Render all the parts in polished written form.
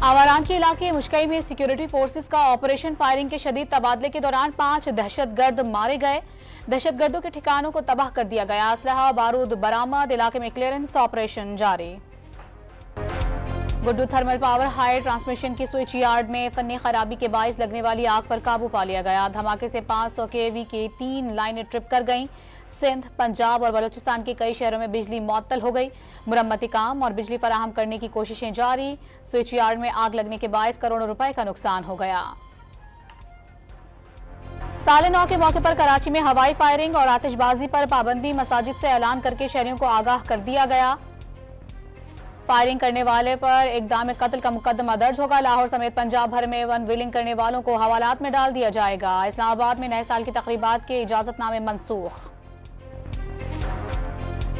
आवारान के इलाके मुश्कई में सिक्योरिटी फोर्सेस का ऑपरेशन फायरिंग के शदीद तबादले के दौरान 5 दहशतगर्द मारे गए। दहशतगर्दों के ठिकानों को तबाह कर दिया गया। असलहा बारूद बरामद। इलाके में क्लियरेंस ऑपरेशन जारी। Guddu thermal power high transmission की स्विच यार्ड में फन्नी खराबी के बाइस लगने वाली आग पर काबू पा लिया गया। धमाके से 500 kV की 3 लाइनें ट्रिप कर गईं। सिंध, पंजाब और बलूचिस्तान के कई शहरों में बिजली मुअत्तल हो गई। मुरम्मती काम और बिजली फराहम करने की कोशिशें जारी। स्विच यार्ड में आग लगने के बाइस करोड़ों रुपए का नुकसान हो गया। साले 9 के मौके पर कराची में हवाई फायरिंग और आतिशबाजी पर पाबंदी मसाजिद से ऐलान करके शहरियों को आगाह कर दिया गया। फायरिंग करने वाले पर इक़दाम कत्ल का मुकदमा दर्ज होगा। लाहौर समेत पंजाब भर में वन व्हीलिंग करने वालों को हवालात में डाल दिया जाएगा। इस्लामाबाद में नए साल की तकरीबात के इजाजतनामे मनसूख।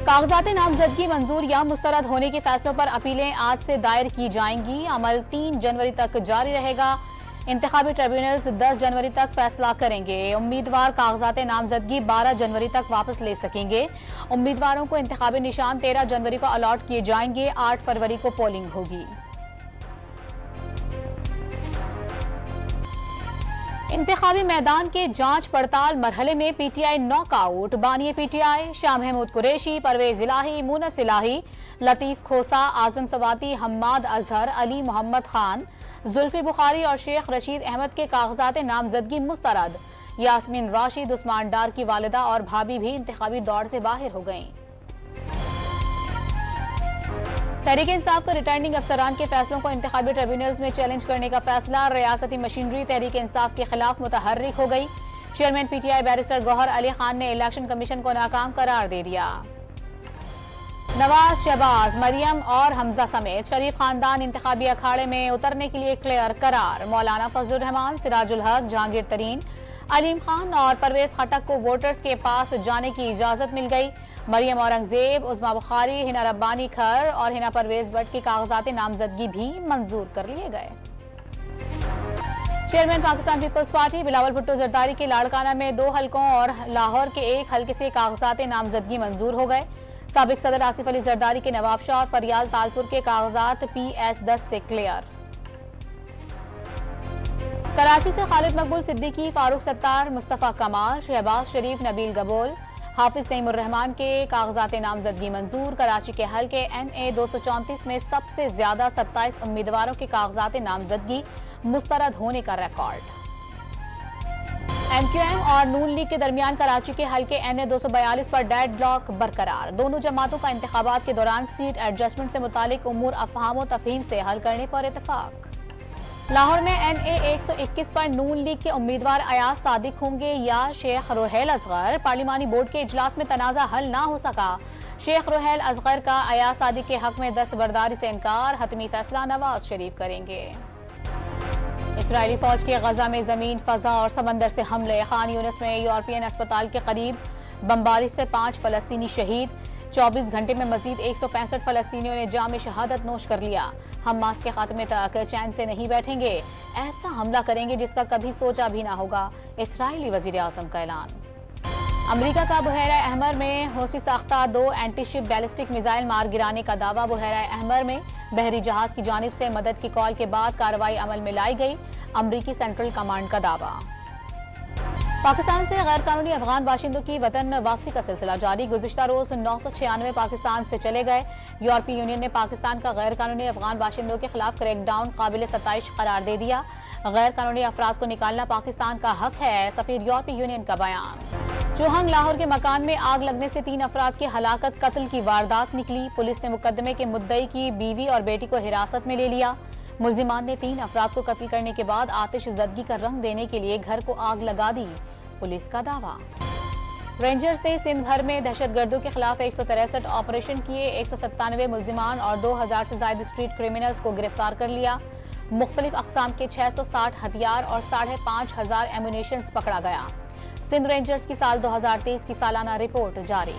कागजात नामजदगी मंजूर या मुस्तरद होने के फैसलों पर अपीलें आज से दायर की जाएंगी। अमल 3 जनवरी तक जारी रहेगा। इंतखाबी ट्रिब्यूनल्स 10 जनवरी तक फैसला करेंगे। उम्मीदवार कागजात नामजदगी 12 जनवरी तक वापस ले सकेंगे। उम्मीदवारों को इंतखाबी निशान 13 जनवरी को अलॉट किए जाएंगे। 8 फरवरी को पोलिंग होगी। इंतखाबी मैदान के जांच पड़ताल मरहले में पीटीआई नॉकआउट। बानी पीटीआई शाह महमूद कुरैशी, परवेज इलाही, मुनस इलाही, लतीफ खोसा, आजम सवाती, हम्माद अजहर, अली मोहम्मद खान, जुल्फी बुखारी और शेख रशीद अहमद के कागजात नामजदगी मुस्तरद। यास्मीन राशिद, उस्मान डार की वालिदा और भाभी भी इंतखाबी दौड़ से बाहर हो गईं। तहरीक इंसाफ का रिटर्निंग अफसरान के फैसलों को इंतखाबी ट्रिब्यूनल्स में चैलेंज करने का फैसला। रियासती मशीनरी तहरीक इंसाफ के खिलाफ मुतहर्रिक हो गई। चेयरमैन पीटीआई बैरिस्टर गौहर अली खान ने इलेक्शन कमीशन को नाकाम करार दे दिया। नवाज, शहबाज, मरियम और हमजा समेत शरीफ खानदान इंतखाबी अखाड़े में उतरने के लिए क्लियर करार। मौलाना फजलुर रहमान, सिराजुल हक, जहांगीर तरीन, अलीम खान और परवेज खटक को वोटर्स के पास जाने की इजाजत मिल गई। मरियम औरंगजेब, उस्मा बुखारी, हिना रब्बानी खर और हिना परवेज भट्ट की कागजात नामजदगी भी मंजूर कर लिए गए। Chairman Pakistan Peoples Party Bilawal Bhutto Zardari के लाड़काना में 2 हलकों और लाहौर के 1 हलके से कागजात नामजदगी मंजूर हो गए। साबिक सदर आसिफ अली जरदारी के नवाबशाह और फरियाल तालपुर के कागजात PS10 से क्लियर। कराची से खालिद मकबूल सिद्दीकी, फारूक सत्तार, मुस्तफा कमाल, शहबाज शरीफ, नबील गबोल, हाफिज नईमुर रहमान के कागजात नामजदगी मंजूर। कराची के हल्के NA 234 में सबसे ज्यादा 27 उम्मीदवारों के कागजात नामजदगी मुस्तरद होने का रिकॉर्ड। MQM और नून लीग के दरमियान कराची के हल्के NA 242 पर डेड ब्लॉक बरकरार। दोनों जमातों का इंतखाबात के दौरान सीट एडजस्टमेंट से मुतालिक उमूर अफहाम व तफहीम से हल करने पर इतफाक। लाहौर में NA 121 पर नून लीग के उम्मीदवार अयाज सादिक होंगे या शेख रोहेल असगर। पार्लिमानी बोर्ड के इजलास में तनाजा हल ना हो सका। शेख रोहेल असगर का अयाज सादिक के हक में दस्तबरदारी से इनकार। हतमी फैसला नवाज शरीफ करेंगे। इस्राइली फौज के गजा में जमीन, फजा और समंदर से हमले। खान यूनिस में यूरोपियन अस्पताल के करीब बमबारी से 5 फलस्तीनी शहीद। 24 घंटे में मजीद 165 फलस्तीनियों ने जाम शहादत नोश कर लिया। हमास के खात्मे तक चैन से नहीं बैठेंगे। ऐसा हमला करेंगे जिसका कभी सोचा भी ना होगा। इस्राइली वजीर आजम का ऐलान। अमरीका का बुहैरा अहमर में हौसी साख्ता 2 एंटीशिप बैलिस्टिक मिसाइल मार गिराने का दावा। बुहैरा अहमर में बहरी जहाज की जानिब से मदद की कॉल के बाद कार्रवाई अमल में लाई गई। अमरीकी सेंट्रल कमांड का दावा। पाकिस्तान से गैर कानूनी अफगान बाशिंदों की वतन वापसी का सिलसिला जारी। गुज़िश्ता रोज 996 पाकिस्तान से चले गए। यूरोपीय यूनियन ने पाकिस्तान का गैर कानूनी अफगान बाशिंदों के खिलाफ क्रैकडाउन काबिल सताइश करार दे दिया। गैर कानूनी अफराद को निकालना पाकिस्तान का हक है, सफीर यूरोपीय यूनियन का बयान। चौहंग लाहौर के मकान में आग लगने से 3 अफराद की हलाकत, कत्ल की वारदात निकली। पुलिस ने मुकदमे के मुद्दई की बीवी और बेटी को हिरासत में ले लिया। मुल्जिमान ने 3 अफराद को कत्ल करने के बाद आतिशज़दगी का रंग देने के लिए घर को आग लगा दी। पुलिस का दावा। रेंजर्स ने सिंध भर में दहशतगर्दों के खिलाफ 163 ऑपरेशन किए। 197 मुल्जिमान और 2000 से ज्यादा स्ट्रीट क्रिमिनल्स को गिरफ्तार कर लिया। मुख्तलिफ अकसाम के 660 हथियार और 5500 एमुनेशन पकड़ा गया। सिंध रेंजर्स की साल 2023 की सालाना रिपोर्ट जारी।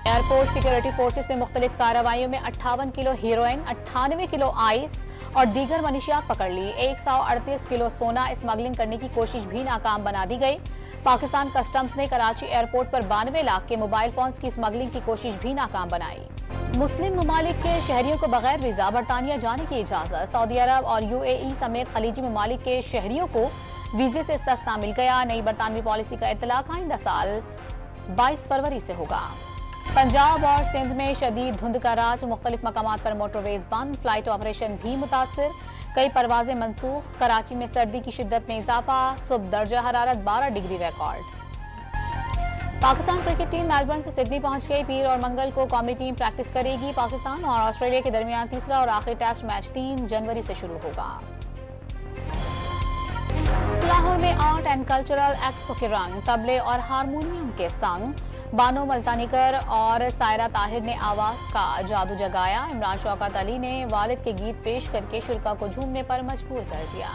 एयरपोर्ट सिक्योरिटी फोर्सेस ने मुख्तलिफ कार्रवाइयों में 58 किलो हीरोइन, 98 किलो आइस और दीगर मनशियात पकड़ ली। 138 किलो सोना स्मगलिंग करने की कोशिश भी नाकाम बना दी गई। पाकिस्तान कस्टम्स ने कराची एयरपोर्ट पर 92 लाख के मोबाइल फोन्स की स्मगलिंग की कोशिश भी नाकाम बनाई। मुस्लिम ममालिक के शहरियों को बगैर वीजा बरतानिया जाने की इजाजत। सऊदी अरब और UAE समेत खलीजी ममालिक के शहरियों को वीजे से इस्तिस्ना मिल गया। नई बरतानवी पॉलिसी का इतलाक आइंदा साल 22 फरवरी से होगा। पंजाब और सिंध में शदीद धुंध का राज, मुख्तलिफ मकामात पर मोटरवेज बंद, फ्लाइट ऑपरेशन भी मुतासिर, कई परवाजें मनसूख। कराची में सर्दी की शिद्दत में इजाफा, सुबह दर्जा हरारत 12 degree record. Pakistan cricket team Melbourne से सिडनी पहुंच गई। पीर और मंगल को कौमी टीम प्रैक्टिस करेगी। पाकिस्तान और ऑस्ट्रेलिया के दरमियान तीसरा और आखिरी टेस्ट मैच 3 जनवरी से शुरू होगा। लाहौर में आर्ट एंड कल्चरल एक्सपो के रंग, तबले और हारमोनियम के संग बानो मल्तानीकर और सायरा ताहिर ने आवाज का जादू जगाया। इमरान शौकत अली ने वालिद के गीत पेश करके शुरा को झूमने पर मजबूर कर दिया।